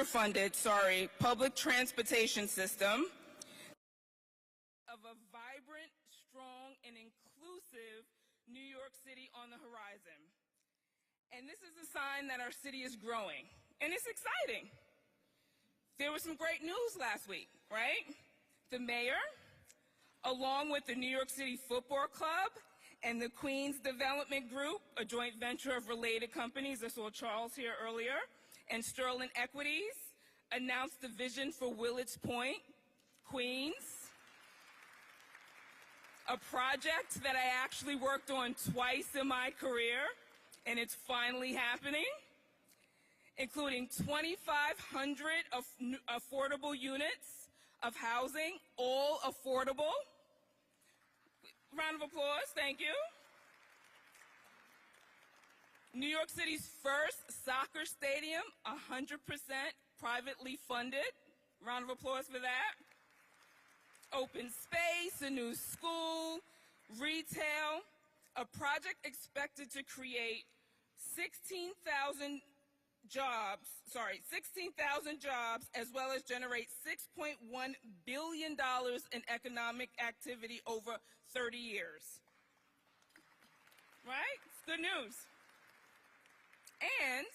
underfunded, public transportation system, of a vibrant, strong, and inclusive New York City on the horizon. And this is a sign that our city is growing, and it's exciting. There was some great news last week, right? The mayor, along with the New York City Football Club and the Queens Development Group, a joint venture of related companies, I saw Charles here earlier, and Sterling Equities, announced the vision for Willets Point, Queens, a project that I actually worked on twice in my career, and it's finally happening, including 2,500 affordable units of housing, all affordable. Round of applause, thank you. New York City's first soccer stadium, 100% privately funded. Round of applause for that. Open space, a new school, retail, a project expected to create 16,000 jobs, as well as generate $6.1 billion in economic activity over 30 years. Right? It's good news. And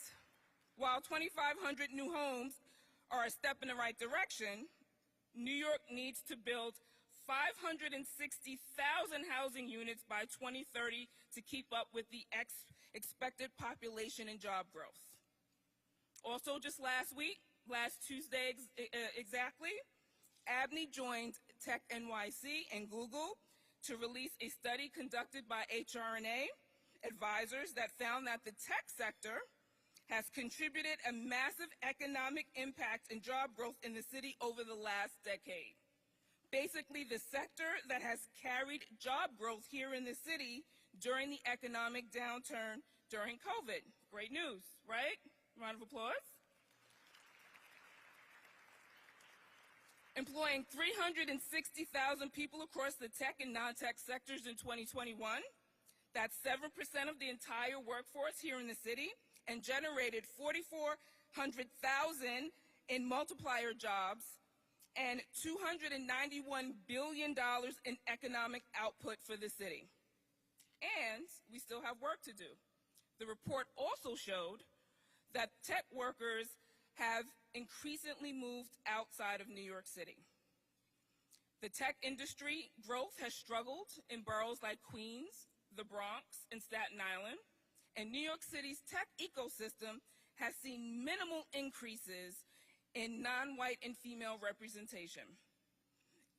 while 2,500 new homes are a step in the right direction, New York needs to build 560,000 housing units by 2030 to keep up with the expected population and job growth. Also, just last Tuesday exactly, ABNY joined Tech NYC and Google to release a study conducted by HRNA advisors that found that the tech sector has contributed a massive economic impact and job growth in the city over the last decade. Basically, the sector that has carried job growth here in the city during the economic downturn during COVID. Great news, right? Round of applause. Employing 360,000 people across the tech and non-tech sectors in 2021. That's 7% of the entire workforce here in the city, and generated 4,400,000 in multiplier jobs and $291 billion in economic output for the city. And we still have work to do. The report also showed that tech workers have increasingly moved outside of New York City. The tech industry growth has struggled in boroughs like Queens, the Bronx, and Staten Island, and New York City's tech ecosystem has seen minimal increases in non-white and female representation.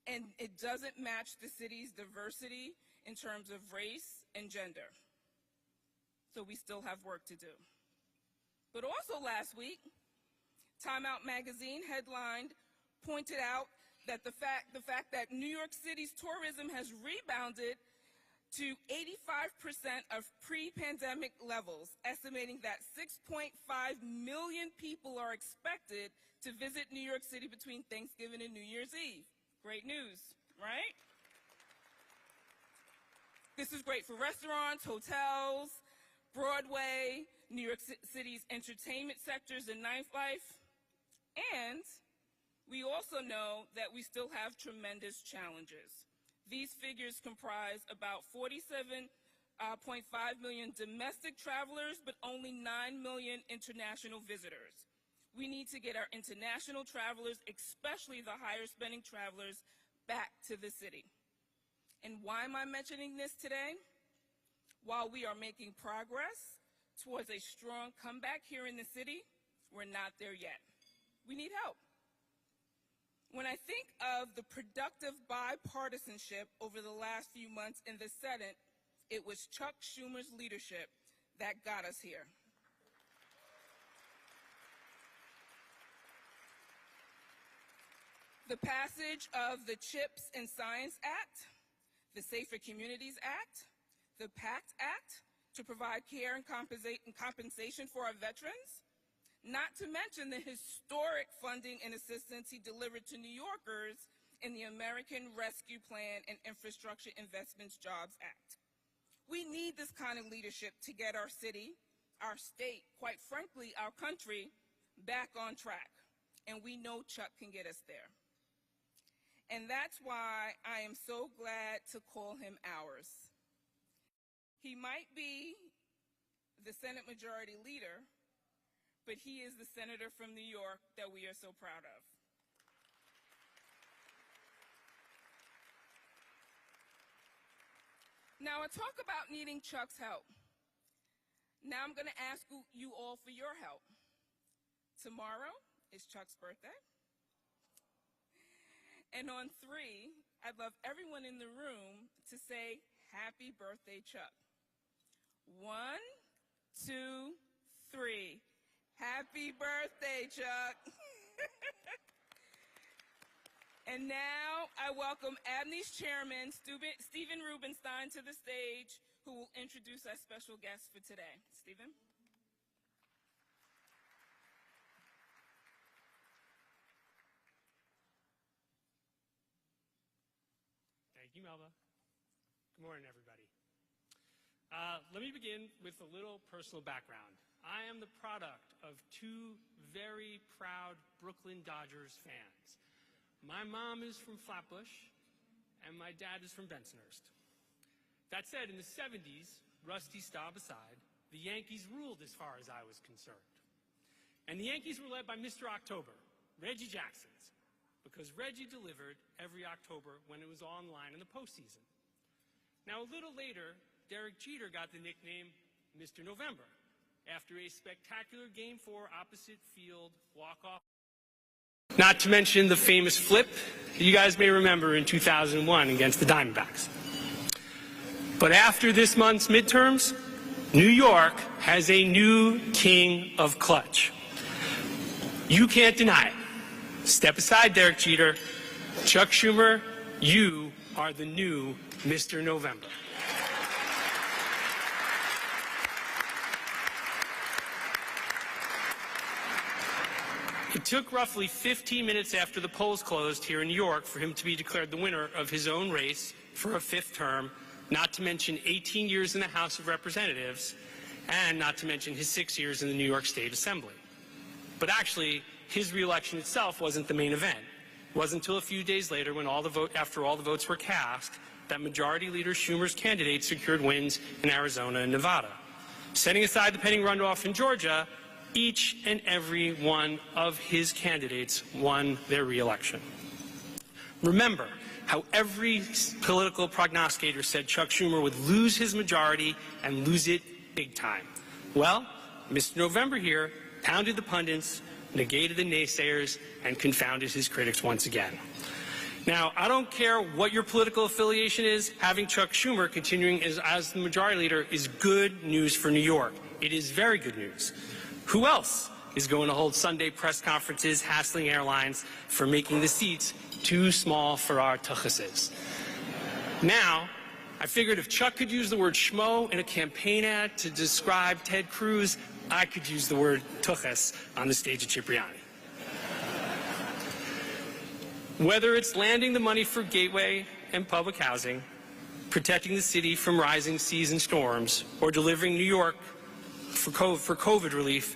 And it doesn't match the city's diversity in terms of race and gender. So we still have work to do. But also last week, Time Out magazine headlined pointed out that the fact that New York City's tourism has rebounded to 85% of pre-pandemic levels, estimating that 6.5 million people are expected to visit New York City between Thanksgiving and New Year's Eve. Great news, right? This is great for restaurants, hotels, Broadway, New York City's entertainment sectors and nightlife. And we also know that we still have tremendous challenges. These figures comprise about 47.5 million domestic travelers, but only 9 million international visitors. We need to get our international travelers, especially the higher spending travelers, back to the city. And why am I mentioning this today? While we are making progress towards a strong comeback here in the city, we're not there yet. We need help. When I think of the productive bipartisanship over the last few months in the Senate, it was Chuck Schumer's leadership that got us here. The passage of the CHIPS and Science Act, the Safer Communities Act, the PACT Act to provide care and compensation for our veterans, not to mention the historic funding and assistance he delivered to New Yorkers in the American Rescue Plan and Infrastructure Investments Jobs Act. We need this kind of leadership to get our city, our state, quite frankly, our country, back on track. and we know Chuck can get us there. And that's why I am so glad to call him ours. He might be the Senate Majority Leader, but he is the senator from New York that we are so proud of. Now, I talk about needing Chuck's help. Now I'm going to ask you all for your help. Tomorrow is Chuck's birthday. And on 3, I'd love everyone in the room to say, "Happy birthday, Chuck." 1, 2, 3. Happy birthday, Chuck. And now I welcome ABNY's chairman, Stephen Rubenstein, to the stage, who will introduce our special guest for today. Stephen? Thank you, Melba. Good morning, everybody. Let me begin with a little personal background. I am the product of 2 very proud Brooklyn Dodgers fans. My mom is from Flatbush, and my dad is from Bensonhurst. That said, in the 70s, Rusty Staub aside, the Yankees ruled as far as I was concerned. And the Yankees were led by Mr. October, Reggie Jackson, because Reggie delivered every October when it was online in the postseason. Now, a little later, Derek Jeter got the nickname Mr. November after a spectacular Game 4 opposite field walk-off. Not to mention the famous flip that you guys may remember in 2001 against the Diamondbacks. But after this month's midterms, New York has a new king of clutch. You can't deny it. Step aside, Derek Jeter. Chuck Schumer, you are the new Mr. November. It took roughly 15 minutes after the polls closed here in New York for him to be declared the winner of his own race for a 5th term, not to mention 18 years in the House of Representatives, and not to mention his 6 years in the New York State Assembly. But actually, his reelection itself wasn't the main event. It wasn't until a few days later, when after all the votes were cast, that Majority Leader Schumer's candidate secured wins in Arizona and Nevada. Setting aside the pending runoff in Georgia, each and every one of his candidates won their reelection. Remember how every political prognosticator said Chuck Schumer would lose his majority and lose it big time. Well, Mr. November here pounded the pundits, negated the naysayers, and confounded his critics once again. Now, I don't care what your political affiliation is, having Chuck Schumer continuing as the majority leader is good news for New York. It is very good news. Who else is going to hold Sunday press conferences hassling airlines for making the seats too small for our tuchuses? Now, I figured if Chuck could use the word schmo in a campaign ad to describe Ted Cruz, I could use the word tuchus on the stage at Cipriani. Whether it's landing the money for Gateway and public housing, protecting the city from rising seas and storms, or delivering New York for COVID relief,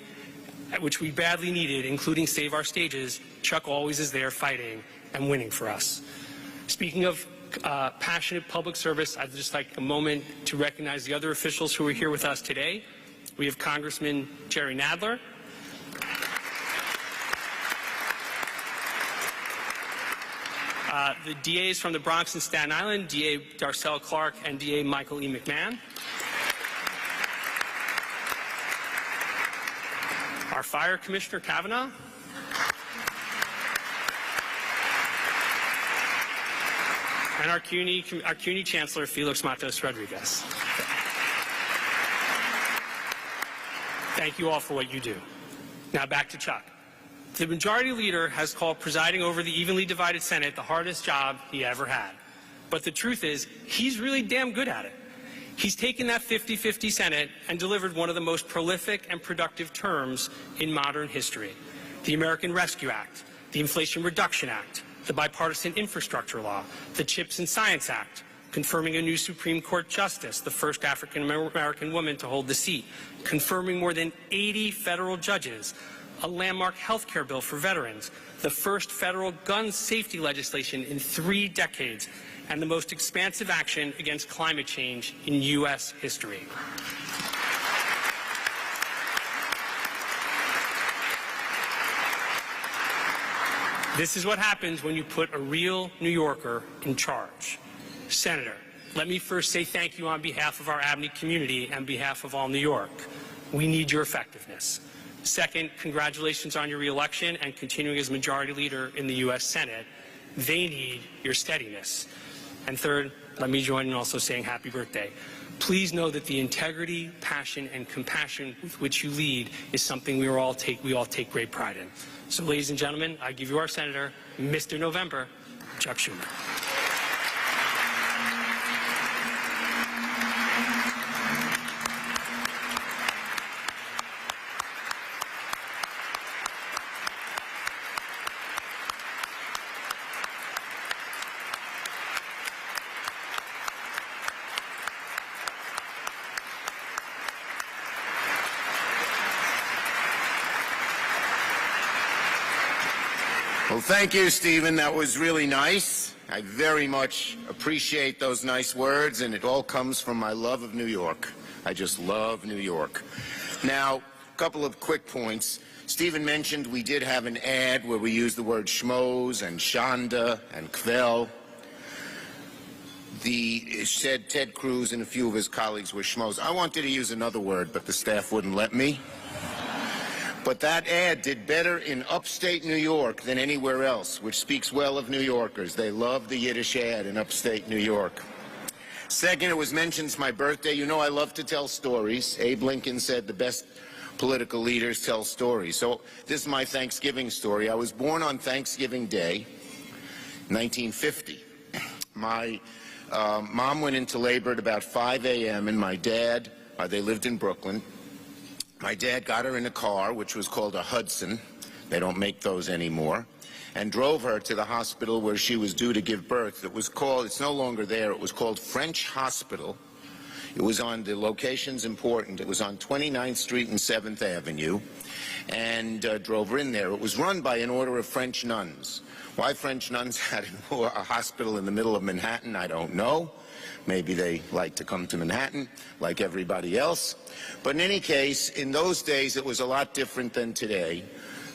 which we badly needed, including Save Our Stages, Chuck always is there fighting and winning for us. Speaking of passionate public service, I'd just like a moment to recognize the other officials who are here with us today. We have Congressman Jerry Nadler, the DAs from the Bronx and Staten Island, DA Darcel Clark and DA Michael E. McMahon. Our Fire Commissioner Kavanaugh. And our CUNY Chancellor Felix Matos Rodriguez. Thank you all for what you do. Now back to Chuck. The majority leader has called presiding over the evenly divided Senate the hardest job he ever had. But the truth is, he's really damn good at it. He's taken that 50-50 Senate and delivered one of the most prolific and productive terms in modern history. The American Rescue Act, the Inflation Reduction Act, the Bipartisan Infrastructure Law, the CHIPS and Science Act, confirming a new Supreme Court justice, the first African-American woman to hold the seat, confirming more than 80 federal judges, a landmark health care bill for veterans, the first federal gun safety legislation in 3 decades, and the most expansive action against climate change in U.S. history. This is what happens when you put a real New Yorker in charge. Senator, let me first say thank you on behalf of our Abney community and on behalf of all New York. We need your effectiveness. Second, congratulations on your reelection and continuing as Majority Leader in the U.S. Senate. They need your steadiness. And third, let me join in also saying happy birthday. Please know that the integrity, passion, and compassion with which you lead is something we all take great pride in. So, ladies and gentlemen, I give you our Senator, Mr. November, Chuck Schumer. Well, thank you, Stephen. That was really nice. I very much appreciate those nice words, and it all comes from my love of New York. I just love New York. Now, a couple of quick points. Stephen mentioned we did have an ad where we used the word schmoes and shonda and kvel. It said Ted Cruz and a few of his colleagues were schmoes. I wanted to use another word, but the staff wouldn't let me. But that ad did better in upstate New York than anywhere else, which speaks well of New Yorkers. They love the Yiddish ad in upstate New York. Second, it was mentioned it's my birthday. You know I love to tell stories. Abe Lincoln said the best political leaders tell stories. So this is my Thanksgiving story. I was born on Thanksgiving Day, 1950. My mom went into labor at about 5 a.m. and my dad, they lived in Brooklyn. My dad got her in a car, which was called a Hudson. They don't make those anymore. And drove her to the hospital where she was due to give birth. It was called, it's no longer there, it was called French Hospital. It was on, the location's important, it was on 29th Street and 7th Avenue. And drove her in there. It was run by an order of French nuns. Why French nuns had a hospital in the middle of Manhattan, I don't know. Maybe they like to come to Manhattan, like everybody else. But in any case, in those days, it was a lot different than today.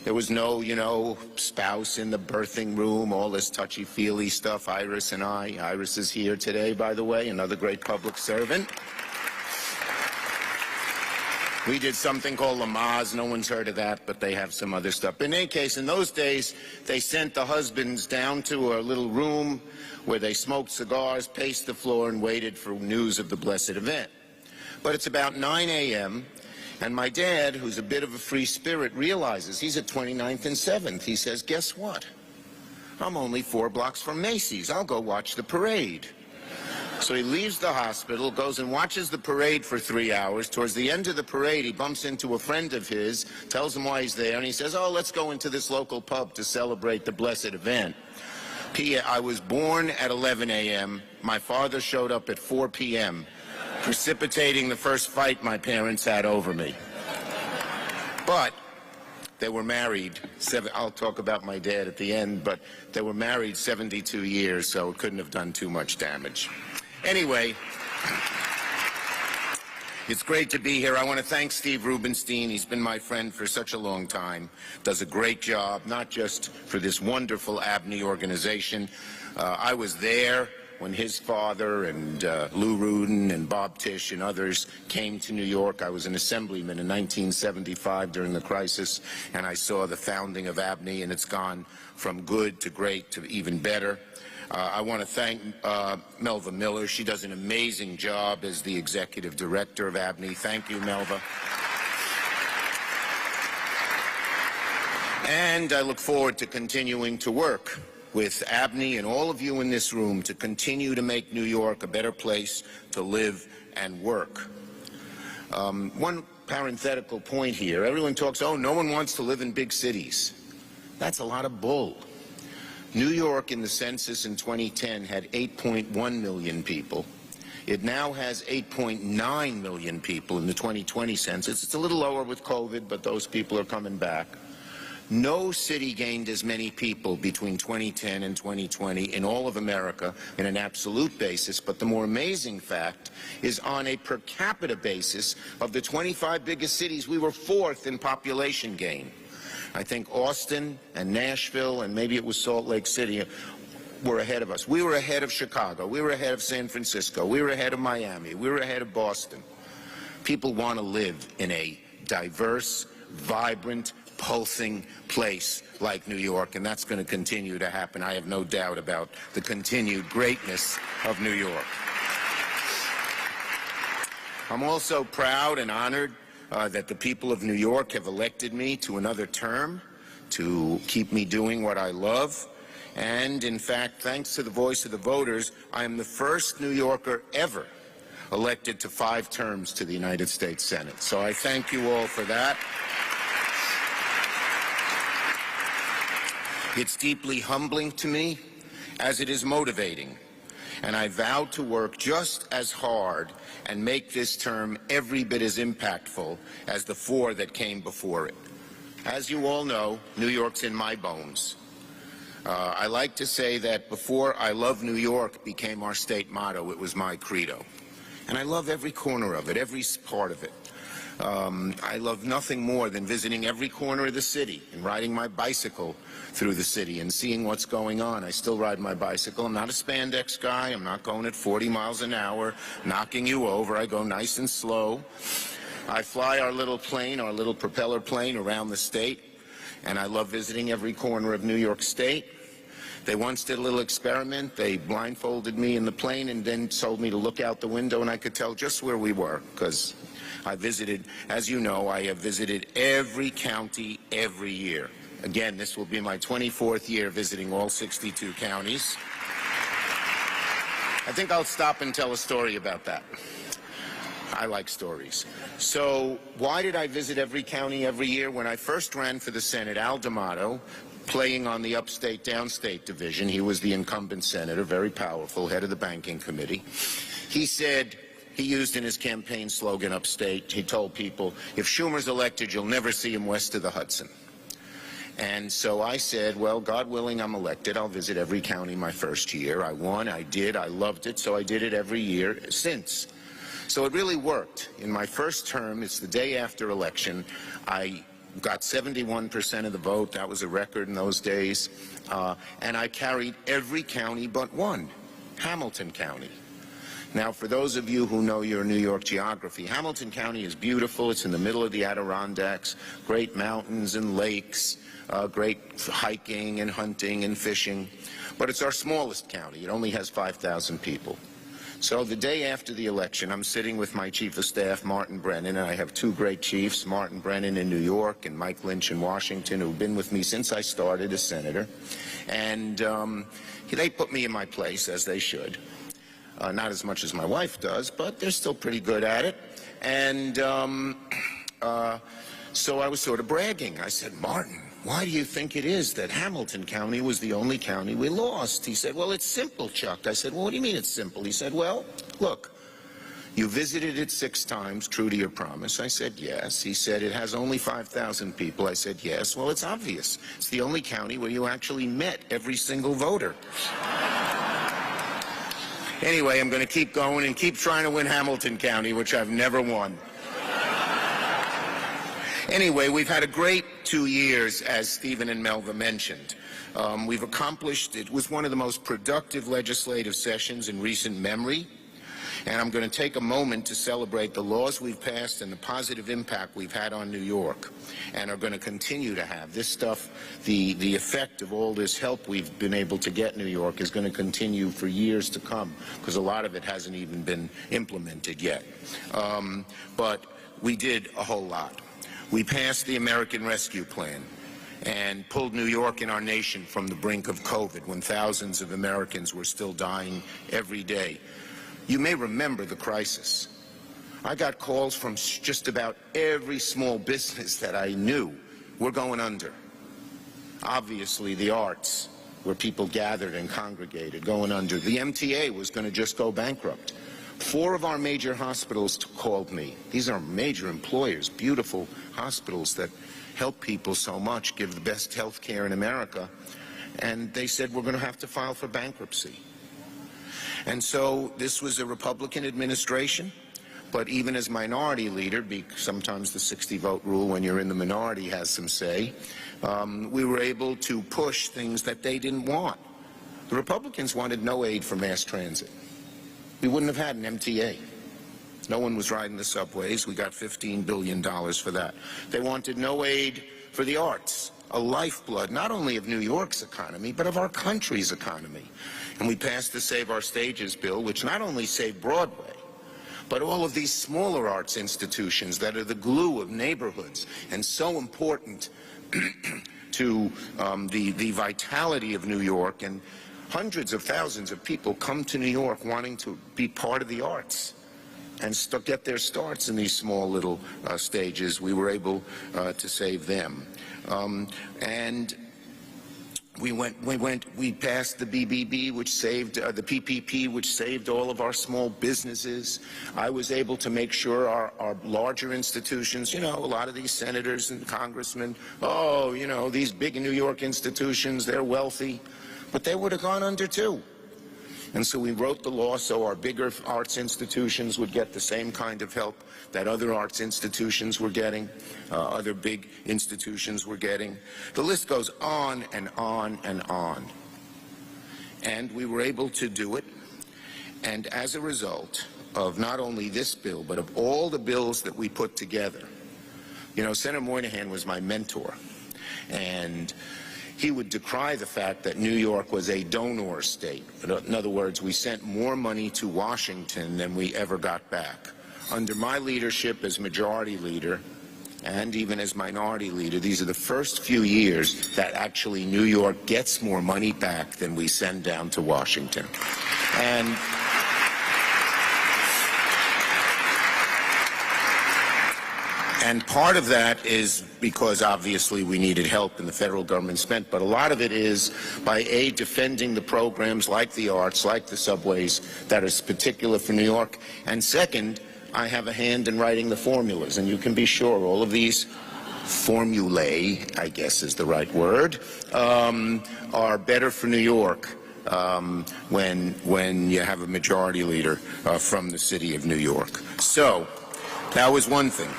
There was no, spouse in the birthing room, all this touchy-feely stuff. Iris and I. Iris is here today, by the way, another great public servant. We did something called Lamaze. No one's heard of that, but they have some other stuff. In any case, in those days, they sent the husbands down to a little room where they smoked cigars, paced the floor, and waited for news of the blessed event. But it's about 9 a.m., and my dad, who's a bit of a free spirit, realizes he's at 29th and 7th. He says, guess what? I'm only 4 blocks from Macy's. I'll go watch the parade. So he leaves the hospital, goes and watches the parade for 3 hours. Towards the end of the parade, he bumps into a friend of his, tells him why he's there, and he says, oh, let's go into this local pub to celebrate the blessed event. I was born at 11 a.m. My father showed up at 4 p.m., precipitating the first fight my parents had over me. But they were married. I'll talk about my dad at the end, but they were married 72 years, so it couldn't have done too much damage. Anyway, it's great to be here. I want to thank Steve Rubenstein. He's been my friend for such a long time. Does a great job, not just for this wonderful Abney organization. I was there when his father and Lou Rudin and Bob Tisch and others came to New York. I was an assemblyman in 1975 during the crisis, and I saw the founding of Abney, and it's gone from good to great to even better. I want to thank Melva Miller. She does an amazing job as the executive director of Abney. Thank you, Melva. And I look forward to continuing to work with Abney and all of you in this room to continue to make New York a better place to live and work. One parenthetical point here. Everyone talks, oh, no one wants to live in big cities. That's a lot of bull. New York in the census in 2010 had 8.1 million people. It now has 8.9 million people in the 2020 census. It's a little lower with COVID, but those people are coming back. No city gained as many people between 2010 and 2020 in all of America in an absolute basis, but the more amazing fact is on a per capita basis of the 25 biggest cities, we were 4th in population gain. I think Austin and Nashville and maybe it was Salt Lake City were ahead of us. We were ahead of Chicago. We were ahead of San Francisco. We were ahead of Miami. We were ahead of Boston. People want to live in a diverse, vibrant, pulsing place like New York, and that's going to continue to happen. I have no doubt about the continued greatness of New York. I'm also proud and honored that the people of New York have elected me to another term to keep me doing what I love. And, in fact, thanks to the voice of the voters, I am the first New Yorker ever elected to 5 terms to the United States Senate. So I thank you all for that. It's deeply humbling to me, as it is motivating, and I vow to work just as hard and make this term every bit as impactful as the 4 that came before it. As you all know, New York's in my bones. I like to say that before I Love New York became our state motto, it was my credo. And I love every corner of it, every part of it. I love nothing more than visiting every corner of the city and riding my bicycle through the city and seeing what's going on. I still ride my bicycle. I'm not a spandex guy. I'm not going at 40 miles an hour, knocking you over. I go nice and slow. I fly our little plane, our little propeller plane around the state, and I love visiting every corner of New York State. They once did a little experiment. They blindfolded me in the plane and then told me to look out the window, and I could tell just where we were, because I visited, as you know, I have visited every county every year. Again, this will be my 24th year visiting all 62 counties. I think I'll stop and tell a story about that. I like stories. So why did I visit every county every year? When I first ran for the Senate, Al D'Amato, playing on the upstate downstate division, he was the incumbent senator, very powerful, head of the banking committee. He said, he used in his campaign slogan upstate, he told people, if Schumer's elected, you'll never see him west of the Hudson. And so I said, well, God willing, I'm elected. I'll visit every county my first year. I won, I did, I loved it, so I did it every year since. So it really worked. In my first term, it's the day after election, I got 71% of the vote. That was a record in those days. And I carried every county but one, Hamilton County. Now, for those of you who know your New York geography, Hamilton County is beautiful. It's in the middle of the Adirondacks, great mountains and lakes, great hiking and hunting and fishing. But it's our smallest county. It only has 5,000 people. So the day after the election, I'm sitting with my chief of staff, Martin Brennan, and I have 2 great chiefs, Martin Brennan in New York and Mike Lynch in Washington, who've been with me since I started as senator. And they put me in my place, as they should. Not as much as my wife does, but they're still pretty good at it. And so I was sort of bragging. I said, Martin, why do you think it is that Hamilton County was the only county we lost? He said, well, it's simple, Chuck. I said, well, what do you mean it's simple? He said, well, look, you visited it 6 times, true to your promise. I said, yes. He said, it has only 5,000 people. I said, yes. Well, it's obvious. It's the only county where you actually met every single voter. Anyway, I'm going to keep going and keep trying to win Hamilton County, which I've never won. Anyway, we've had a great 2 years, as Stephen and Melva mentioned. We've accomplished, it was one of the most productive legislative sessions in recent memory. And I'm going to take a moment to celebrate the laws we've passed and the positive impact we've had on New York and are going to continue to have. This stuff, the effect of all this help we've been able to get New York is going to continue for years to come because a lot of it hasn't even been implemented yet. But we did a whole lot. We passed the American Rescue Plan and pulled New York and our nation from the brink of COVID when thousands of Americans were still dying every day. You may remember the crisis. I got calls from just about every small business that I knew were going under. Obviously, the arts, where people gathered and congregated, going under. The MTA was going to just go bankrupt. 4 of our major hospitals called me. These are major employers, beautiful hospitals that help people so much, give the best health care in America, and they said we're going to have to file for bankruptcy. And so this was a Republican administration, but even as minority leader, sometimes the 60-vote rule when you're in the minority has some say, we were able to push things that they didn't want. The Republicans wanted no aid for mass transit. We wouldn't have had an MTA. No one was riding the subways. We got $15 billion for that. They wanted no aid for the arts, a lifeblood not only of New York's economy, but of our country's economy. And we passed the Save Our Stages bill, which not only saved Broadway, but all of these smaller arts institutions that are the glue of neighborhoods and so important to the vitality of New York. And hundreds of thousands of people come to New York wanting to be part of the arts and get their starts in these small little stages. We were able to save them. And we passed the BBB, which saved the PPP, which saved all of our small businesses. I was able to make sure our larger institutions, you know, a lot of these senators and congressmen, oh, you know, these big New York institutions, they're wealthy, but they would have gone under too. And so we wrote the law so our bigger arts institutions would get the same kind of help that other arts institutions were getting, other big institutions were getting. The list goes on and on and on. And we were able to do it. And as a result of not only this bill, but of all the bills that we put together, you know, Senator Moynihan was my mentor. And he would decry the fact that New York was a donor state. In other words, we sent more money to Washington than we ever got back. Under my leadership as majority leader, and even as minority leader, these are the first few years that actually New York gets more money back than we send down to Washington. And part of that is because obviously we needed help and the federal government spent, but a lot of it is by defending the programs like the arts, like the subways that are particular for New York. And second, I have a hand in writing the formulas, and you can be sure all of these formulae, I guess is the right word, are better for New York when you have a majority leader from the city of New York. So that was one thing.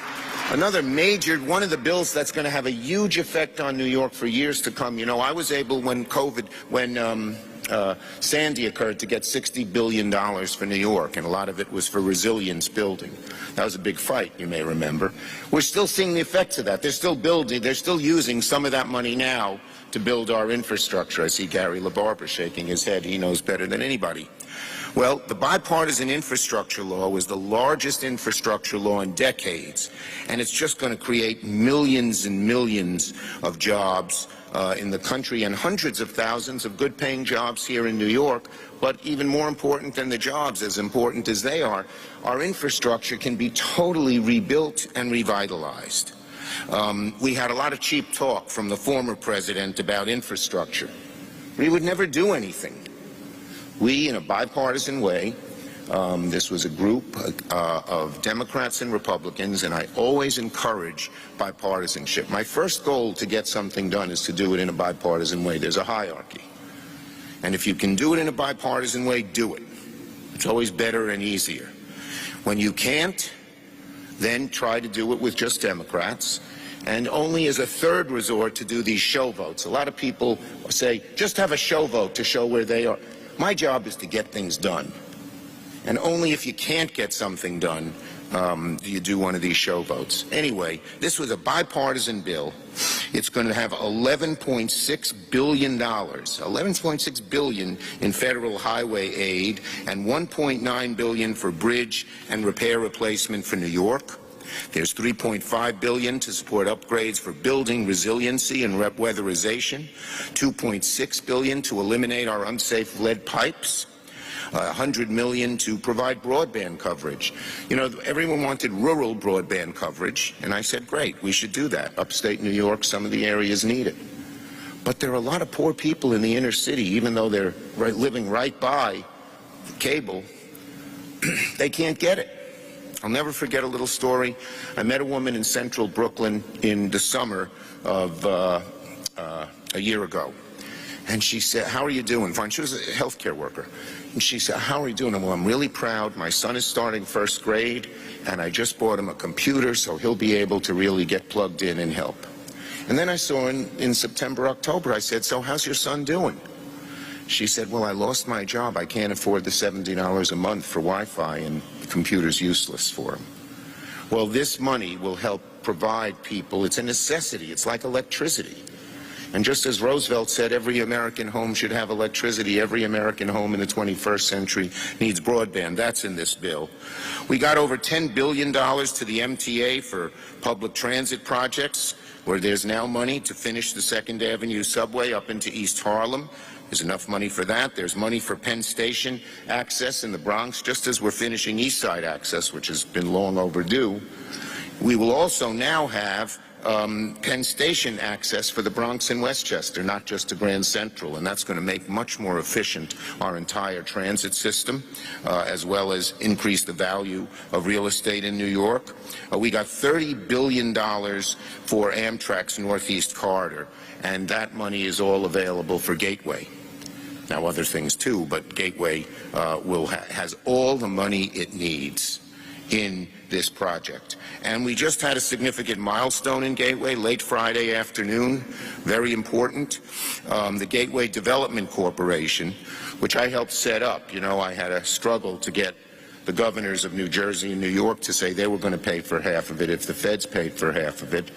Another major, one of the bills that's going to have a huge effect on New York for years to come. You know, I was able when Sandy occurred to get $60 billion for New York, and a lot of it was for resilience building. That was a big fight, you may remember. We're still seeing the effects of that. They're still building, they're still using some of that money now to build our infrastructure. I see Gary LaBarbera shaking his head. He knows better than anybody. Well, the bipartisan infrastructure law was the largest infrastructure law in decades, and it's just going to create millions and millions of jobs in the country and hundreds of thousands of good-paying jobs here in New York. But even more important than the jobs, as important as they are, our infrastructure can be totally rebuilt and revitalized. We had a lot of cheap talk from the former president about infrastructure. We would never do anything. We, in a bipartisan way, this was a group of Democrats and Republicans, and I always encourage bipartisanship. My first goal to get something done is to do it in a bipartisan way. There's a hierarchy. And if you can do it in a bipartisan way, do it. It's always better and easier. When you can't, then try to do it with just Democrats, and only as a third resort to do these show votes. A lot of people say, just have a show vote to show where they are. My job is to get things done. And only if you can't get something done do you do one of these show votes. Anyway, this was a bipartisan bill. It's going to have $11.6 billion, $11.6 billion in federal highway aid and $1.9 billion for bridge and repair replacement for New York. There's $3.5 billion to support upgrades for building resiliency and weatherization, $2.6 billion to eliminate our unsafe lead pipes, $100 million to provide broadband coverage. You know, everyone wanted rural broadband coverage, and I said, great, we should do that. Upstate New York, some of the areas need it. But there are a lot of poor people in the inner city, even though they're living right by the cable, they can't get it. I'll never forget a little story. I met a woman in central Brooklyn in the summer of a year ago. And she said, "How are you doing?" Fine. She was a healthcare worker. And she said, "How are you doing?" Well, I'm really proud. My son is starting first grade, and I just bought him a computer, so he'll be able to really get plugged in and help. And then I saw her in September, October. I said, "So how's your son doing?" She said, "Well, I lost my job. I can't afford the $70 a month for Wi-Fi, and the computer's useless for him." Well, this money will help provide people. It's a necessity. It's like electricity. And just as Roosevelt said, every American home should have electricity. Every American home in the 21st century needs broadband. That's in this bill. We got over $10 billion to the MTA for public transit projects, where there's now money to finish the 2nd Avenue subway up into East Harlem. There's enough money for that. There's money for Penn Station access in the Bronx, just as we're finishing East Side access, which has been long overdue. We will also now have Penn Station access for the Bronx and Westchester, not just to Grand Central, and that's going to make much more efficient our entire transit system, as well as increase the value of real estate in New York. We got $30 billion for Amtrak's Northeast Corridor, and that money is all available for Gateway. Now, other things too, but Gateway has all the money it needs in this project. And we just had a significant milestone in Gateway late Friday afternoon, very important. The Gateway Development Corporation, which I helped set up. You know, I had a struggle to get the governors of New Jersey and New York to say they were going to pay for half of it if the feds paid for half of it.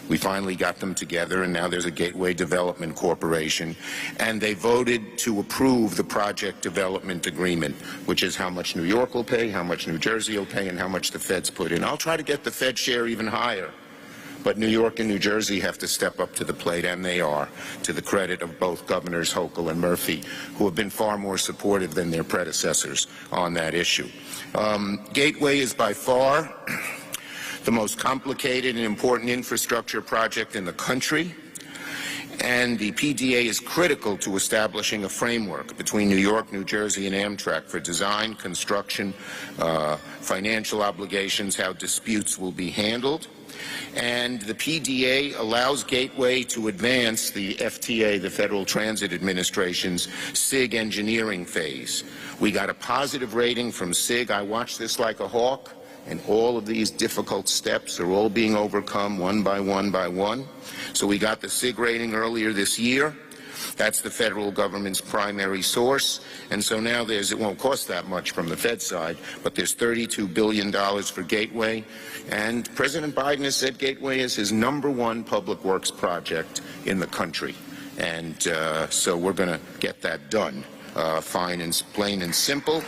We finally got them together, and now there's a Gateway Development Corporation, and they voted to approve the project development agreement, which is how much New York will pay, how much New Jersey will pay, and how much the feds put in. I'll try to get the Fed share even higher, but New York and New Jersey have to step up to the plate, and they are, to the credit of both Governors Hochul and Murphy, who have been far more supportive than their predecessors on that issue. Gateway is by far the most complicated and important infrastructure project in the country, and the PDA is critical to establishing a framework between New York, New Jersey, and Amtrak for design, construction, financial obligations, how disputes will be handled. And the PDA allows Gateway to advance the FTA, the Federal Transit Administration's SIG engineering phase. We got a positive rating from SIG. I watched this like a hawk. And all of these difficult steps are all being overcome one by one by one. So we got the SIG rating earlier this year. That's the federal government's primary source. And so now it won't cost that much from the Fed side, but there's $32 billion for Gateway. And President Biden has said Gateway is his #1 public works project in the country. And so we're going to get that done, fine and plain and simple.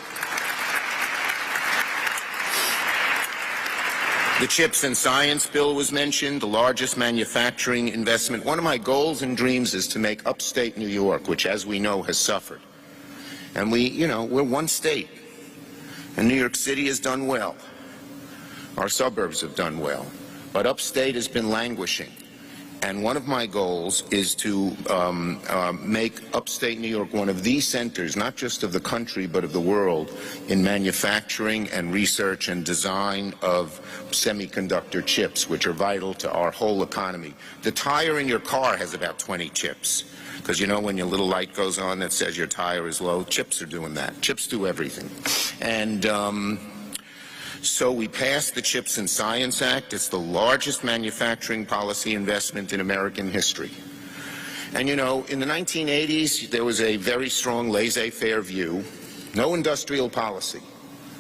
The CHIPS and Science Bill was mentioned, the largest manufacturing investment. One of my goals and dreams is to make upstate New York, which, as we know, has suffered. And we're one state. And New York City has done well. Our suburbs have done well. But upstate has been languishing. And one of my goals is to make upstate New York one of the centers, not just of the country, but of the world, in manufacturing and research and design of semiconductor chips, which are vital to our whole economy. The tire in your car has about 20 chips. Because you know when your little light goes on that says your tire is low, chips are doing that. Chips do everything. And so we passed the CHIPS and Science Act. It's the largest manufacturing policy investment in American history. And you know, in the 1980s, there was a very strong laissez-faire view. No industrial policy.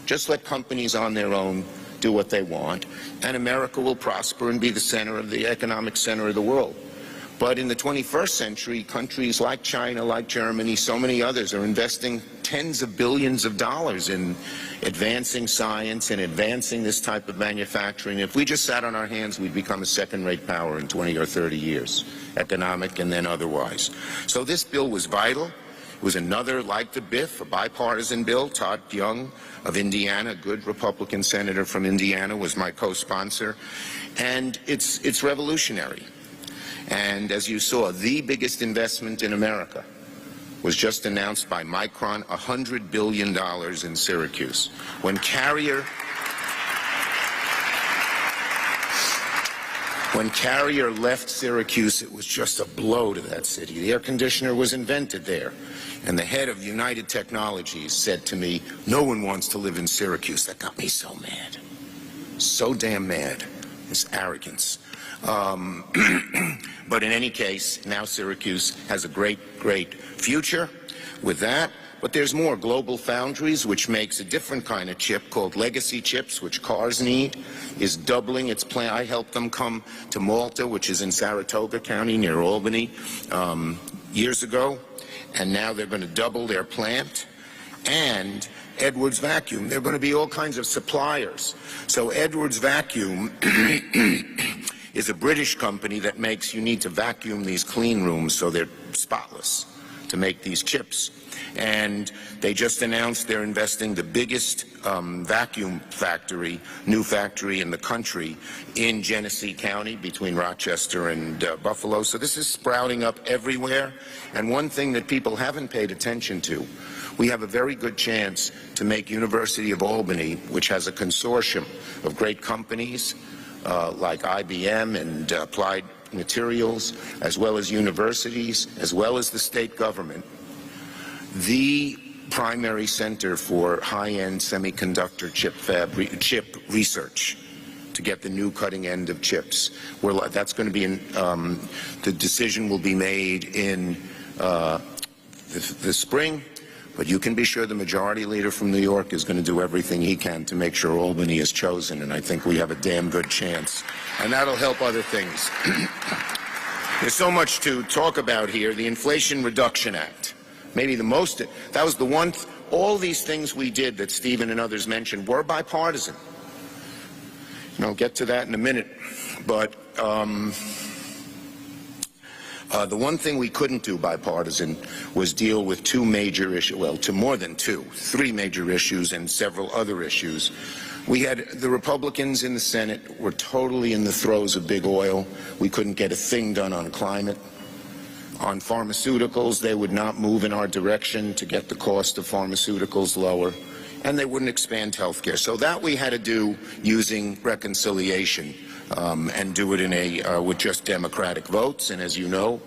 Just let companies on their own do what they want, and America will prosper and be the center of the economic center of the world. But in the 21st century, countries like China, like Germany, so many others are investing tens of billions of dollars in advancing science and advancing this type of manufacturing. If we just sat on our hands, we'd become a second-rate power in 20 or 30 years, economic and then otherwise. So this bill was vital. It was another, like the BIF, a bipartisan bill. Todd Young of Indiana, a good Republican senator from Indiana, was my co-sponsor. And it's revolutionary. And as you saw, the biggest investment in America was just announced by Micron, $100 billion in Syracuse. When Carrier When Carrier left Syracuse, it was just a blow to that city. The air conditioner was invented there. And the head of United Technologies said to me, "No one wants to live in Syracuse." That got me so mad. So damn mad. This arrogance. But in any case, now Syracuse has a great, great future with that. But there's more. Global Foundries, which makes a different kind of chip called legacy chips, which cars need, is doubling its plant. I helped them come to Malta, which is in Saratoga County near Albany, years ago. And now they're going to double their plant. And Edwards Vacuum, there are going to be all kinds of suppliers. So Edwards Vacuum is a British company that makes, you need to vacuum these clean rooms so they're spotless to make these chips. And they just announced they're investing the biggest vacuum factory, new factory in the country in Genesee County between Rochester and Buffalo. So this is sprouting up everywhere. And one thing that people haven't paid attention to, we have a very good chance to make University of Albany, which has a consortium of great companies like IBM and Applied Materials, as well as universities, as well as the state government, the primary center for high-end semiconductor chip research to get the new cutting end of chips. That's going to be in, the decision will be made in the spring, but you can be sure the majority leader from New York is going to do everything he can to make sure Albany is chosen, and I think we have a damn good chance. And that'll help other things. There's so much to talk about here. The Inflation Reduction Act. Maybe the most, that was the one, all these things we did that Stephen and others mentioned were bipartisan. And I'll get to that in a minute. But the one thing we couldn't do bipartisan was deal with two major issues, well, to more than two, three major issues and several other issues. We had the Republicans in the Senate were totally in the throes of big oil. We couldn't get a thing done on climate. On pharmaceuticals, they would not move in our direction to get the cost of pharmaceuticals lower, and they wouldn't expand health care. So that we had to do using reconciliation and do it in with just Democratic votes, and as you know,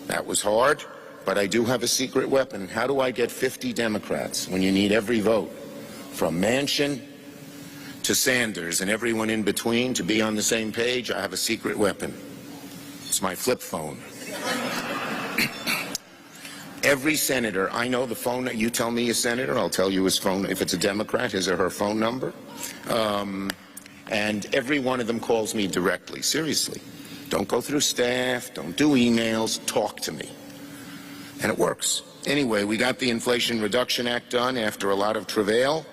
that was hard, but I do have a secret weapon. How do I get 50 Democrats when you need every vote, from Manchin to Sanders and everyone in between, to be on the same page? I have a secret weapon. It's my flip phone. Every senator, I know the phone, you tell me a senator, I'll tell you his phone, if it's a Democrat, his or her phone number. And every one of them calls me directly, seriously. Don't go through staff, don't do emails, talk to me. And it works. Anyway, we got the Inflation Reduction Act done after a lot of travail.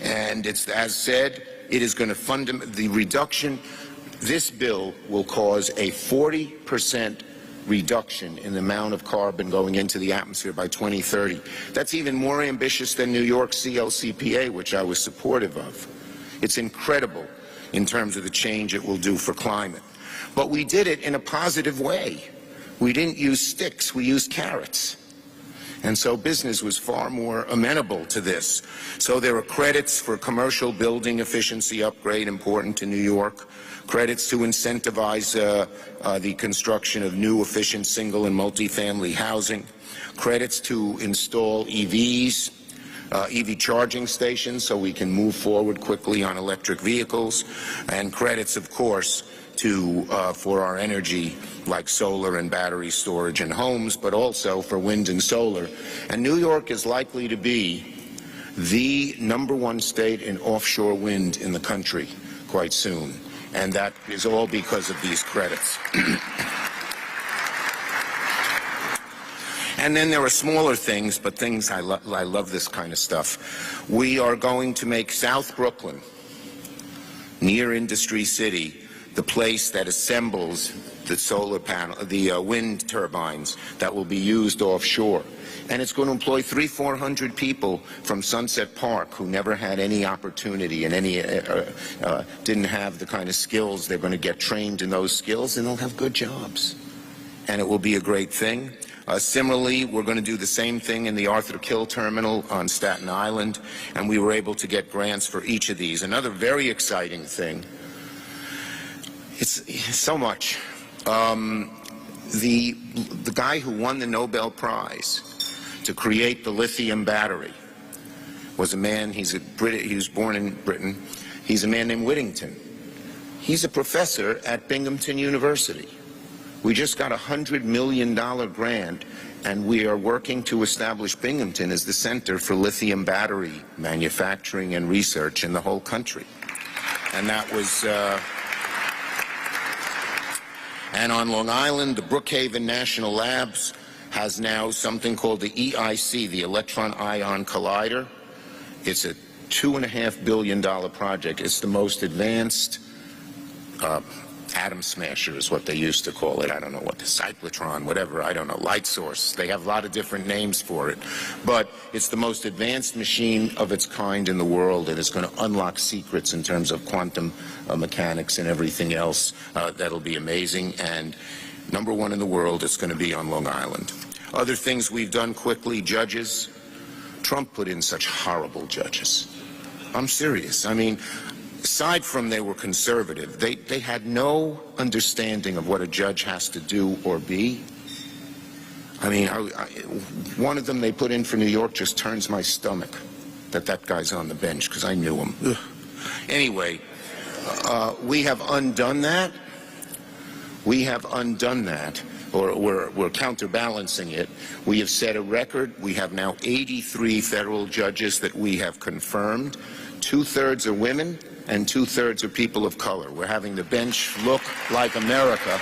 And it's, as said, it is going to the reduction, this bill will cause a 40% reduction in the amount of carbon going into the atmosphere by 2030. That's even more ambitious than New York's CLCPA, which I was supportive of. It's incredible in terms of the change it will do for climate. But we did it in a positive way. We didn't use sticks, we used carrots. And so business was far more amenable to this. So there are credits for commercial building efficiency upgrade, important to New York. Credits to incentivize the construction of new efficient single and multifamily housing. Credits to install EVs, EV charging stations so we can move forward quickly on electric vehicles. And credits, of course, for our energy, like solar and battery storage in homes, but also for wind and solar. And New York is likely to be the #1 state in offshore wind in the country quite soon. And that is all because of these credits. And then there are smaller things, but things I love this kind of stuff. We are going to make South Brooklyn, near Industry City, the place that assembles the solar panel, the wind turbines that will be used offshore. And it's going to employ 300-400 people from Sunset Park who never had any opportunity and didn't have the kind of skills. They're going to get trained in those skills, and they'll have good jobs. And it will be a great thing. Similarly, we're going to do the same thing in the Arthur Kill Terminal on Staten Island, and we were able to get grants for each of these. Another very exciting thing It's so much. The guy who won the Nobel Prize to create the lithium battery was a man, he was born in Britain, he's a man named Whittington. He's a professor at Binghamton University. We just got a $100 million grant, and we are working to establish Binghamton as the center for lithium battery manufacturing and research in the whole country. And that was, and on Long Island, the Brookhaven National Labs has now something called the EIC, the Electron Ion Collider. It's a $2.5 billion project. It's the most advanced atom smasher is what they used to call it. I don't know what, the cyclotron, whatever, I don't know, light source. They have a lot of different names for it. But it's the most advanced machine of its kind in the world, and it's going to unlock secrets in terms of quantum mechanics and everything else. That'll be amazing. And #1 in the world, it's going to be on Long Island. Other things we've done quickly, judges. Trump put in such horrible judges. I'm serious. I mean, aside from they were conservative, they had no understanding of what a judge has to do or be. I mean, one of them they put in for New York just turns my stomach that guy's on the bench, because I knew him. Ugh. Anyway, we have undone that. We have undone that, or we're counterbalancing it. We have set a record. We have now 83 federal judges that we have confirmed. 2/3 are women, and 2/3 are people of color. We're having the bench look like America.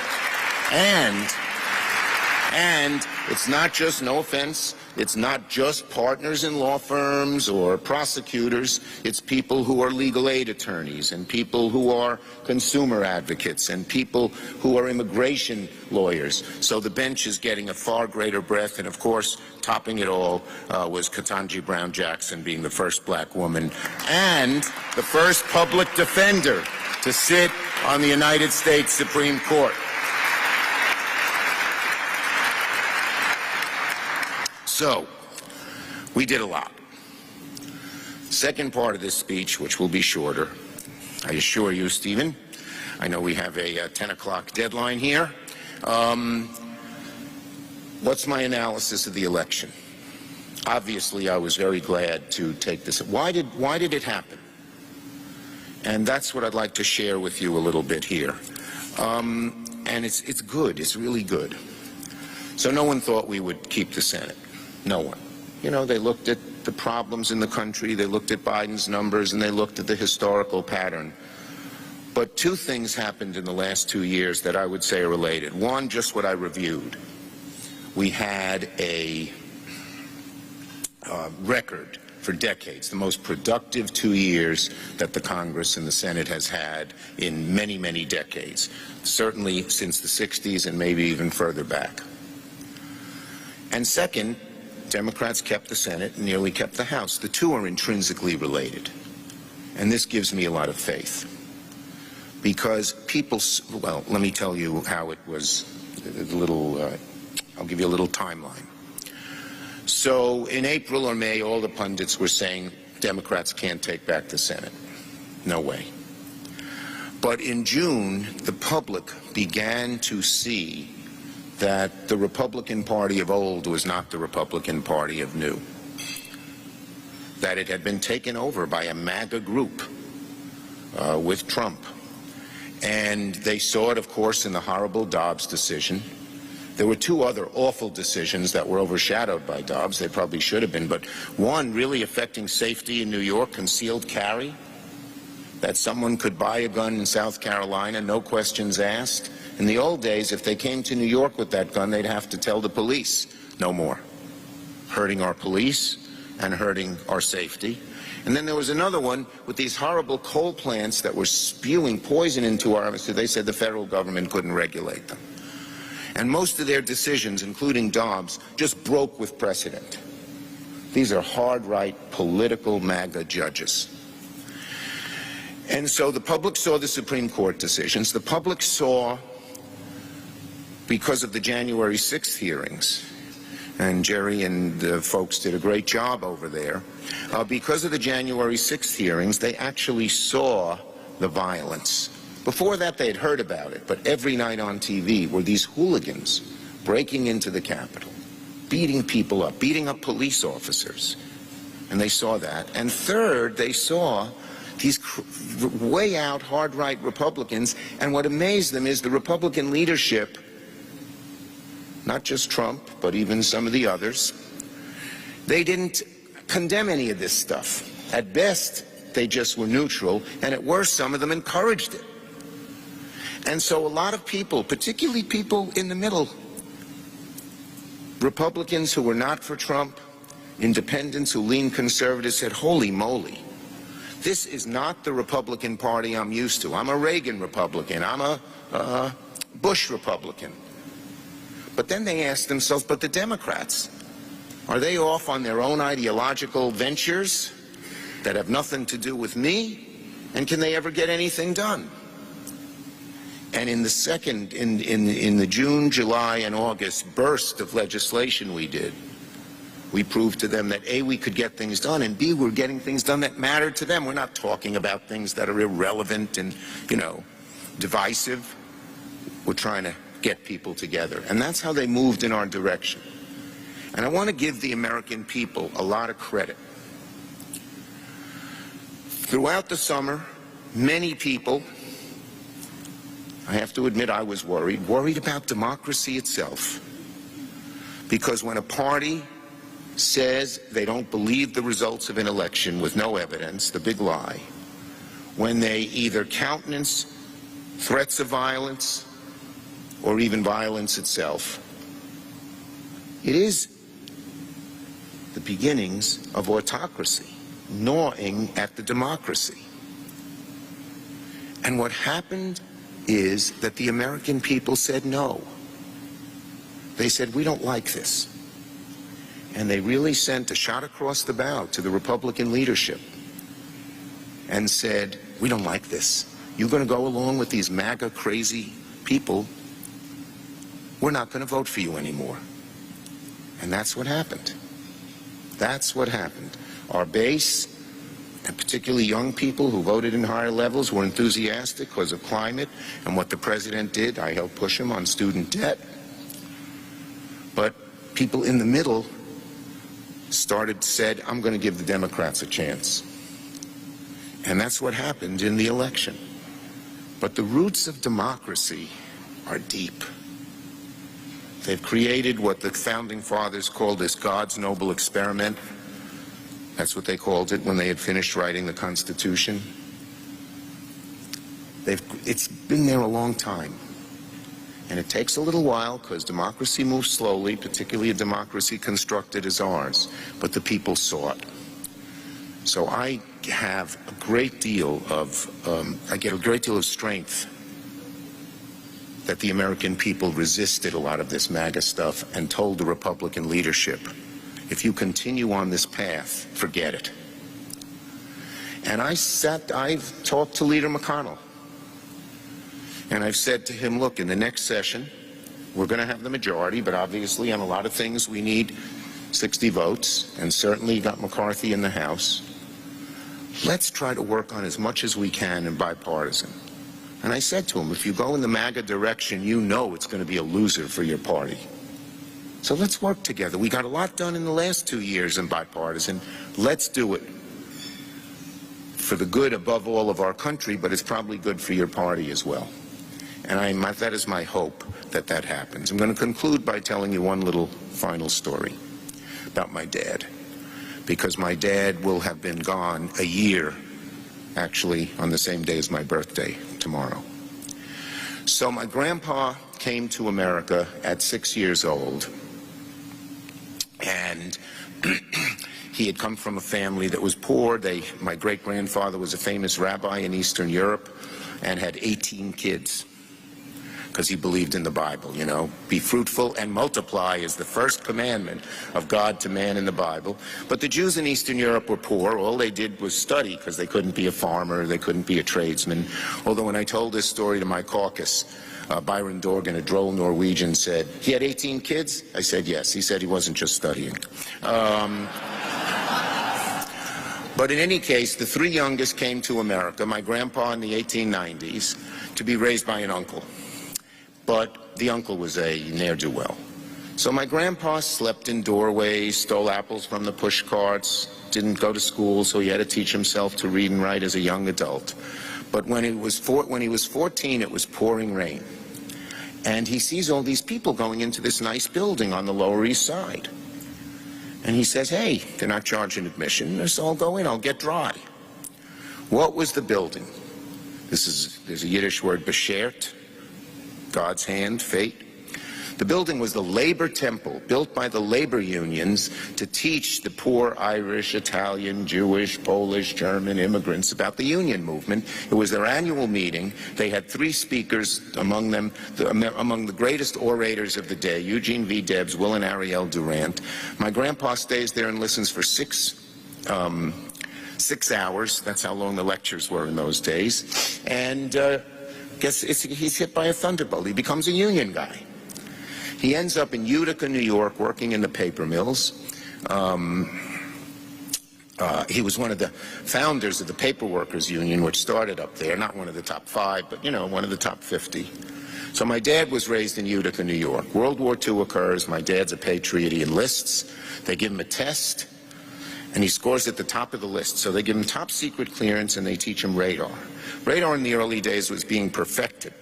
And it's not just, no offense, it's not just partners in law firms or prosecutors. It's people who are legal aid attorneys, and people who are consumer advocates, and people who are immigration lawyers. So the bench is getting a far greater breadth, and of course, topping it all was Ketanji Brown Jackson being the first black woman and the first public defender to sit on the United States Supreme Court. So, we did a lot. Second part of this speech, which will be shorter, I assure you, Stephen, I know we have a 10 o'clock deadline here. What's my analysis of the election? Obviously, I was very glad to take this. Why did it happen? And that's what I'd like to share with you a little bit here. And it's good. It's really good. So no one thought we would keep the Senate. No one. You know, they looked at the problems in the country, they looked at Biden's numbers, and they looked at the historical pattern. But two things happened in the last 2 years that I would say are related. One, just what I reviewed. We had a record for decades, the most productive 2 years that the Congress and the Senate has had in many, many decades, certainly since the 60s and maybe even further back. And second, Democrats kept the Senate and nearly kept the House. The two are intrinsically related. And this gives me a lot of faith. Because people, well, let me tell you how it was, I'll give you a little timeline. So in April or May, all the pundits were saying Democrats can't take back the Senate. No way. But in June, the public began to see that the Republican Party of old was not the Republican Party of new. That it had been taken over by a MAGA group with Trump. And they saw it, of course, in the horrible Dobbs decision. There were two other awful decisions that were overshadowed by Dobbs. They probably should have been. But one really affecting safety in New York, concealed carry, that someone could buy a gun in South Carolina, no questions asked. In the old days, if they came to New York with that gun, they'd have to tell the police. No more. Hurting our police and hurting our safety. And then there was another one with these horrible coal plants that were spewing poison into our atmosphere. They said the federal government couldn't regulate them. And most of their decisions, including Dobbs, just broke with precedent. These are hard-right, political MAGA judges. And so the public saw the Supreme Court decisions. The public saw, because of the January 6th hearings, and Jerry and the folks did a great job over there, because of the January 6th hearings, they actually saw the violence Before that, they had heard about it, but every night on TV were these hooligans breaking into the Capitol, beating people up, beating up police officers. And they saw that. And third, they saw these way out, hard-right Republicans, and what amazed them is the Republican leadership, not just Trump, but even some of the others, they didn't condemn any of this stuff. At best, they just were neutral, and at worst, some of them encouraged it. And so a lot of people, particularly people in the middle, Republicans who were not for Trump, independents who leaned conservative, said, holy moly, this is not the Republican Party I'm used to. I'm a Reagan Republican. I'm a Bush Republican. But then they asked themselves, but the Democrats, are they off on their own ideological ventures that have nothing to do with me? And can they ever get anything done? And in the June, July, and August burst of legislation we did, we proved to them that A, we could get things done, and B, we're getting things done that mattered to them. We're not talking about things that are irrelevant and, divisive. We're trying to get people together. And that's how they moved in our direction. And I want to give the American people a lot of credit. Throughout the summer, many people, I have to admit I was worried about democracy itself. Because when a party says they don't believe the results of an election with no evidence, the big lie, when they either countenance threats of violence or even violence itself, it is the beginnings of autocracy, gnawing at the democracy. And what happened is that the American people said no. They said, we don't like this. And they really sent a shot across the bow to the Republican leadership and said, we don't like this. You're going to go along with these MAGA crazy people. We're not going to vote for you anymore. And that's what happened. That's what happened. Our base, and particularly young people who voted in higher levels, were enthusiastic because of climate and what the president did. I helped push him on student debt. But people in the middle said, I'm going to give the Democrats a chance. And that's what happened in the election. But the roots of democracy are deep. They've created what the founding fathers called this God's noble experiment. That's what they called it when they had finished writing the Constitution. It's been there a long time. And it takes a little while because democracy moves slowly, particularly a democracy constructed as ours. But the people saw it. So I have a great deal of, I get a great deal of strength that the American people resisted a lot of this MAGA stuff and told the Republican leadership, if you continue on this path, forget it. And I've talked to Leader McConnell. And I've said to him, look, in the next session, we're going to have the majority, but obviously on a lot of things we need 60 votes, and certainly you got McCarthy in the House. Let's try to work on as much as we can in bipartisan. And I said to him, if you go in the MAGA direction, you know it's going to be a loser for your party. So let's work together. We got a lot done in the last 2 years in bipartisan. Let's do it for the good above all of our country, but it's probably good for your party as well. And that is my hope that that happens. I'm going to conclude by telling you one little final story about my dad, because my dad will have been gone a year, actually, on the same day as my birthday, tomorrow. So my grandpa came to America at 6 years old, and he had come from a family that was poor. My great-grandfather was a famous rabbi in Eastern Europe and had 18 kids, because he believed in the Bible, you know. Be fruitful and multiply is the first commandment of God to man in the Bible. But the Jews in Eastern Europe were poor. All they did was study, because they couldn't be a farmer, they couldn't be a tradesman. Although when I told this story to my caucus, Byron Dorgan, a droll Norwegian, said, he had 18 kids? I said, yes. He said he wasn't just studying. But in any case, the three youngest came to America, my grandpa in the 1890s, to be raised by an uncle. But the uncle was a ne'er-do-well. So my grandpa slept in doorways, stole apples from the push carts, didn't go to school, so he had to teach himself to read and write as a young adult. But when he was 14, it was pouring rain. And he sees all these people going into this nice building on the Lower East Side. And he says, hey, they're not charging admission. Let's all go in. I'll get dry. What was the building? There's a Yiddish word, beshert, God's hand, fate. The building was the labor temple built by the labor unions to teach the poor Irish, Italian, Jewish, Polish, German immigrants about the union movement. It was their annual meeting. They had three speakers, among them, among the greatest orators of the day, Eugene V. Debs, Will and Ariel Durant. My grandpa stays there and listens for 6 hours. That's how long the lectures were in those days. And he's hit by a thunderbolt. He becomes a union guy. He ends up in Utica, New York, working in the paper mills. He was one of the founders of the Paper Workers Union, which started up there, not one of the top 5, but, you know, one of the top 50. So my dad was raised in Utica, New York. World War II occurs. My dad's a patriot. He enlists. They give him a test, and he scores at the top of the list. So they give him top secret clearance, and they teach him radar. Radar in the early days was being perfected,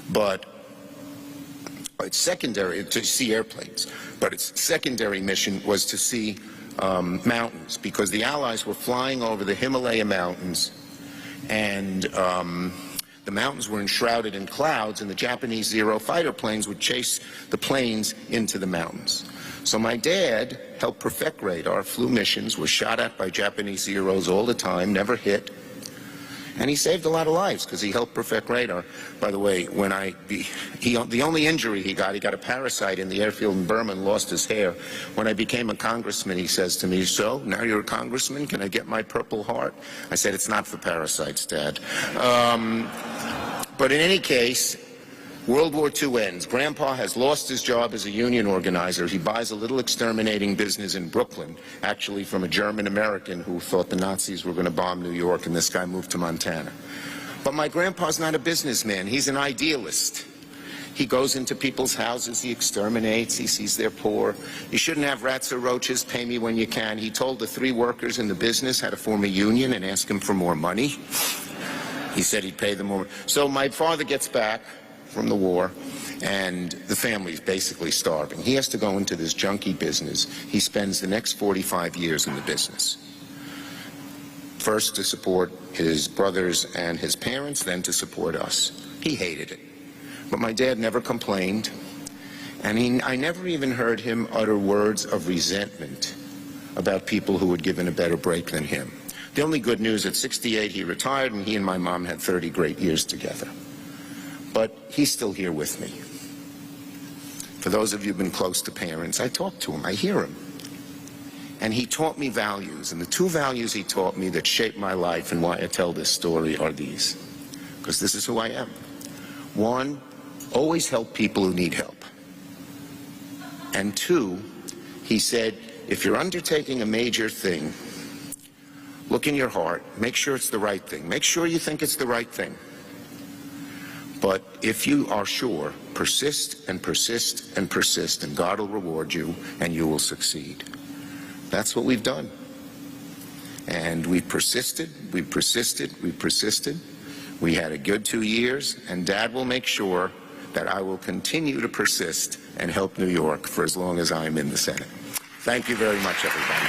but its secondary, to see airplanes, but its secondary mission was to see mountains, because the Allies were flying over the Himalaya mountains, and the mountains were enshrouded in clouds, and the Japanese Zero fighter planes would chase the planes into the mountains. So my dad helped perfect radar, flew missions, was shot at by Japanese Zeros all the time, never hit. And he saved a lot of lives because he helped perfect radar. By the way, the only injury he got a parasite in the airfield in Burma and lost his hair. When I became a congressman, he says to me, so, now you're a congressman, can I get my Purple Heart? I said, it's not for parasites, Dad. But in any case, World War II ends. Grandpa has lost his job as a union organizer. He buys a little exterminating business in Brooklyn, actually from a German-American who thought the Nazis were going to bomb New York, and this guy moved to Montana. But my grandpa's not a businessman. He's an idealist. He goes into people's houses, he exterminates, he sees they're poor. You shouldn't have rats or roaches, pay me when you can. He told the 3 workers in the business how to form a union and ask him for more money. He said he'd pay them more. So my father gets back from the war, and the family's basically starving. He has to go into this junkie business. He spends the next 45 years in the business. First to support his brothers and his parents, then to support us. He hated it. But my dad never complained, and I never even heard him utter words of resentment about people who had given a better break than him. The only good news, at 68 he retired, and he and my mom had 30 great years together. But he's still here with me. For those of you who've been close to parents, I talk to him, I hear him. And he taught me values, and the 2 values he taught me that shaped my life and why I tell this story are these, because this is who I am. 1, always help people who need help. And 2, he said, if you're undertaking a major thing, look in your heart, make sure it's the right thing. Make sure you think it's the right thing. But if you are sure, persist and persist and persist, and God will reward you, and you will succeed. That's what we've done. And we've persisted, we've persisted, we've persisted. We had a good 2 years, and Dad will make sure that I will continue to persist and help New York for as long as I'm in the Senate. Thank you very much, everybody.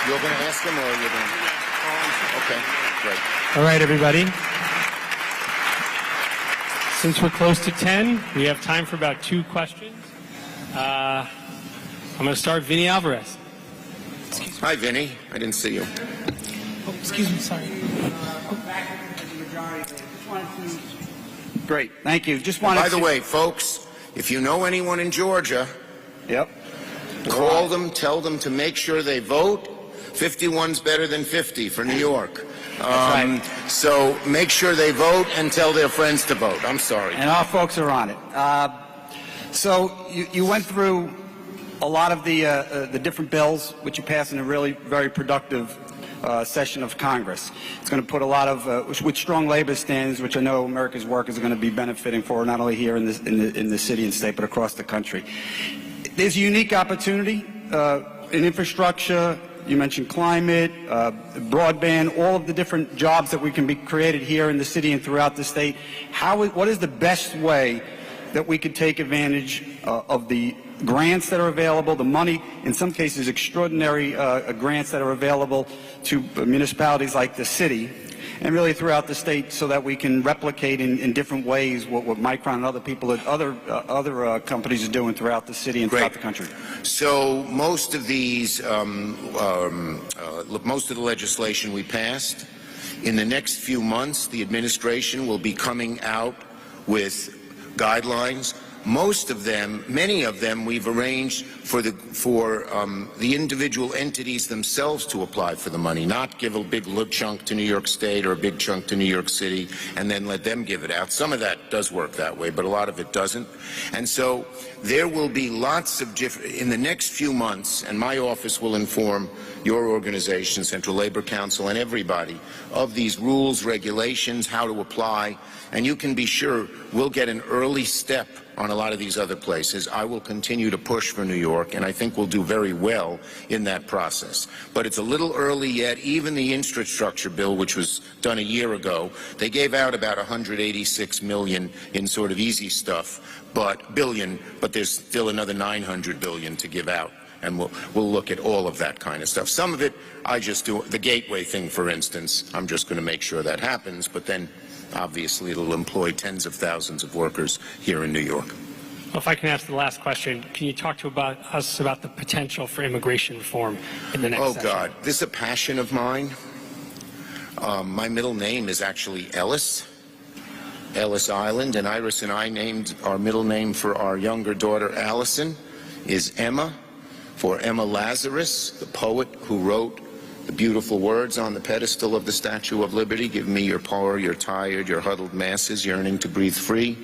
You're going to ask him, or you're going to? Okay, great. All right, everybody. Since we're close to 10, we have time for about 2 questions. I'm going to start Vinny Alvarez. Hi, Vinny. I didn't see you. Oh, excuse me, sorry. Great, thank you. Just wanted By the way, folks, if you know anyone in Georgia, Yep. call them, tell them to make sure they vote. 51's better than 50 for New York. Right. So make sure they vote and tell their friends to vote. I'm sorry. And our folks are on it. So you went through a lot of the different bills, which you passed in a really very productive session of Congress. It's going to put a lot of, with strong labor standards, which I know America's workers are going to be benefiting for, not only here in the city and state, but across the country. There's a unique opportunity in infrastructure. You mentioned climate, broadband, all of the different jobs that we can be created here in the city and throughout the state. What is the best way that we could take advantage of the grants that are available, the money, in some cases extraordinary grants that are available to municipalities like the city, and really throughout the state, so that we can replicate in different ways what Micron and other people, other companies are doing throughout the city and throughout the country. So most of these, most of the legislation we passed, in the next few months, the administration will be coming out with guidelines. Most of them, many of them, we've arranged for the individual entities themselves to apply for the money, not give a big chunk to New York State or a big chunk to New York City and then let them give it out. Some of that does work that way, but a lot of it doesn't. And so there will be lots of different, in the next few months, and my office will inform your organization, Central Labor Council, and everybody of these rules, regulations, how to apply, and you can be sure we'll get an early step on a lot of these other places. I will continue to push for New York, and I think we'll do very well in that process. But it's a little early yet. Even the infrastructure bill, which was done a year ago, they gave out about $186 million in sort of easy stuff, but there's still another $900 billion to give out. And we'll look at all of that kind of stuff. Some of it, I just do. The gateway thing, for instance, I'm just going to make sure that happens, but then obviously it'll employ tens of thousands of workers here in New York. Well, if I can ask the last question, can you talk to us about the potential for immigration reform in the next session? Oh, God. This is a passion of mine. My middle name is actually Ellis Island, and Iris and I named our middle name for our younger daughter, Allison, is Emma, for Emma Lazarus, the poet who wrote the beautiful words on the pedestal of the Statue of Liberty: give me your poor, your tired, your huddled masses yearning to breathe free.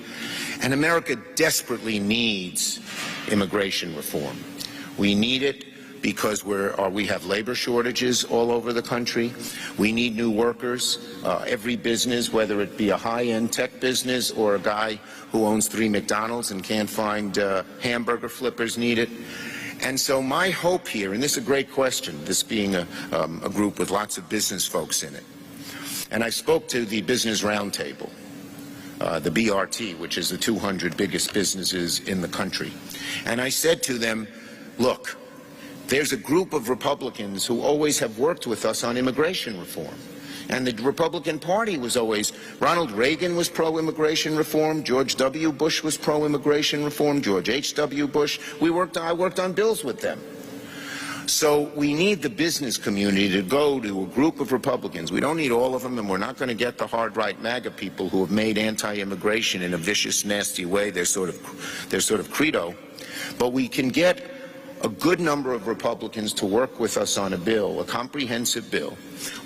And America desperately needs immigration reform. We need it because we have labor shortages all over the country. We need new workers. Every business, whether it be a high-end tech business or a guy who owns 3 McDonald's and can't find hamburger flippers, need it. And so my hope here, and this is a great question, this being a group with lots of business folks in it, and I spoke to the Business Roundtable, the BRT, which is the 200 biggest businesses in the country, and I said to them, look, there's a group of Republicans who always have worked with us on immigration reform. And the Republican Party was always, Ronald Reagan was pro-immigration reform, George W. Bush was pro-immigration reform, George H.W. Bush. I worked on bills with them. So we need the business community to go to a group of Republicans. We don't need all of them, and we're not going to get the hard-right MAGA people who have made anti-immigration in a vicious, nasty way their sort of credo. But we can get a good number of Republicans to work with us on a bill, a comprehensive bill,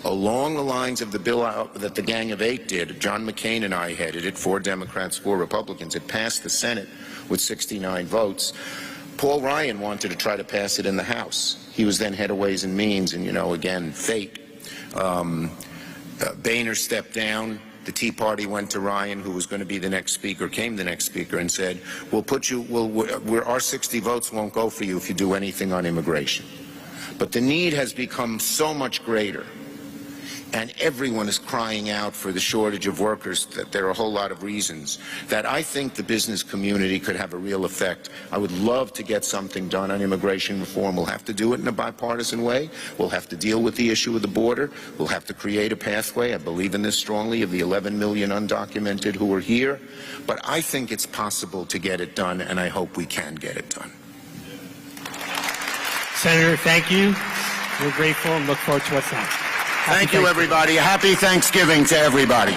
along the lines of the bill that the Gang of Eight did. John McCain and I headed it, 4 Democrats, 4 Republicans. It passed the Senate with 69 votes. Paul Ryan wanted to try to pass it in the House. He was then head of Ways and Means, and, again, fate. Boehner stepped down. The Tea Party went to Ryan, who was going to be the next speaker, came the next speaker, and said, our 60 votes won't go for you if you do anything on immigration. But the need has become so much greater, and everyone is crying out for the shortage of workers, that there are a whole lot of reasons, that I think the business community could have a real effect. I would love to get something done on immigration reform. We'll have to do it in a bipartisan way. We'll have to deal with the issue of the border. We'll have to create a pathway. I believe in this strongly, of the 11 million undocumented who are here. But I think it's possible to get it done, and I hope we can get it done. Senator, thank you. We're grateful and look forward to what's next. Thank you, everybody. Happy Thanksgiving to everybody.